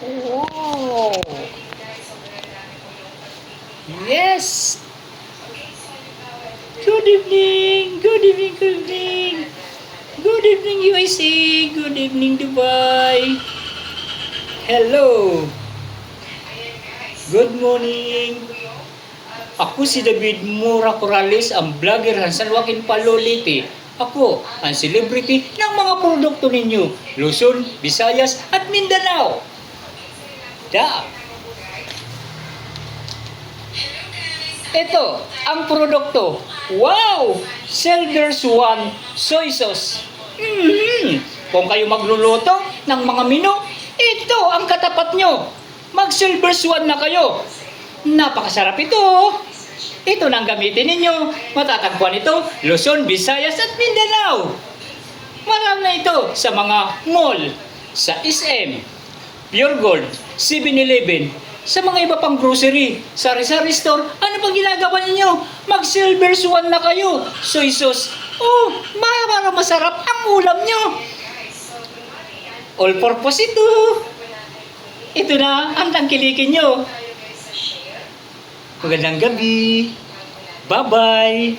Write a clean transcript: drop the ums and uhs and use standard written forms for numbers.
Wow! Yes! Good evening! Good evening, good evening! Good evening, USA! Good evening, Dubai! Hello! Good morning! Ako si David Mura Corrales, ang vlogger ng San Joaquin Palolite. Ako, ang celebrity ng mga produkto ninyo, Luzon, Visayas at Mindanao. Ito, ang produkto. Wow! Silver's One Soy Sauce. Kung kayo magluluto ng mga menu, ito ang katapat nyo. Mag-Silver's One na kayo. Napakasarap ito. Ito nang gamitin ninyo. Matatagpuan ito, Luzon, Visayas at Mindanao. Marami na ito sa mga mall, sa SM, Pure Gold, 7-Eleven, sa mga iba pang grocery, sari-sari store. Ano pang ginagawa ninyo? Mag-Silver's One na kayo. Soy sauce. Oh, parang masarap ang ulam nyo. All purpose ito. Ito na ang tangkilikin nyo. Magandang gabi. Bye-bye.